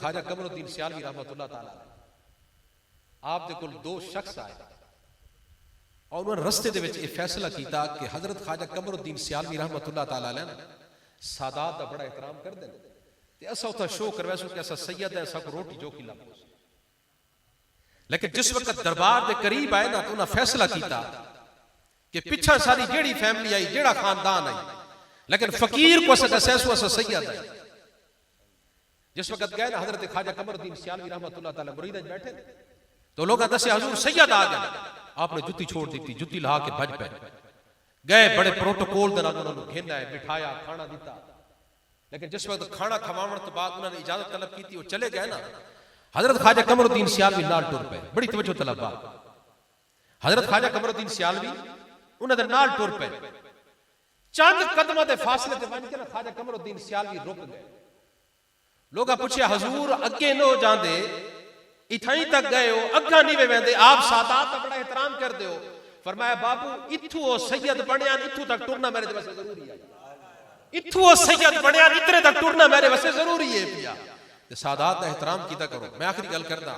ख्वाजा कमरुद्दीन सियालवी रहमतुल्लाह ताला आप दे कोल दो शख्स आए और उन्होंने रस्ते दे विच यह फैसला किया कि हजरत ख्वाजा कमरुद्दीन सियालवी रहमतुल्लाह ताला अलैह सादात का बड़ा एहतराम कर दें ते असा उथा शो करवैसो कि असा सैयद है, असा को रोटी जो की लग। लेकिन जिस वक्त दरबार के करीब आए ना तो उन्हें फैसला किया कि पिछा सारी जेड़ी फैमिली आई जेड़ा खानदान आई, लेकिन फकीर को असा दसैसो असा सैयद है। जिस वक्त गए ना हजरत ख्वाजा कमरुद्दीन सियालवी रहमतुल्लाह ताला मुरीद बैठे तो लोग दसे हुजूर सैयद आ गए। आपने जुत्ती छोड़ दी, जुत्ती ला के भज पे गए, बड़े प्रोटोकॉल दे नाल उन्होंने घेंदा है, बिठाया, खाना दिता। लेकिन जिस वक्त खाना खवावन तो बाद उन्होंने इजाजत तलब की, वो चले गए ना, हजरत ख्वाजा कमरुद्दीन सियालवी नाल टुर पे। बड़ी तवज्जो तलब बात, हजरत ख्वाजा कमरुद्दीन सियालवी उन्होंने नाल टुर पे। चंद कदमां दे फासले ते बन के ना ख्वाजा कमरुद्दीन सियालवी रुक गए। लोग पूछे हुजूर अगे नो जांदे, इथाई तक गए हो, अग्गा नहीं वे वेंदे, आप सादात का बड़ा एहतराम कर दे हो। फरमाया बाबू इथू वो सैयद बनिया, इथू तक टुरना मेरे वास्ते जरूरी है। इथू वो सैयद बनिया, इतने तक टुरना मेरे वास्ते जरूरी है पिया। ते सादात का एहतराम कीता करो। मैं आखिरी गल करदा।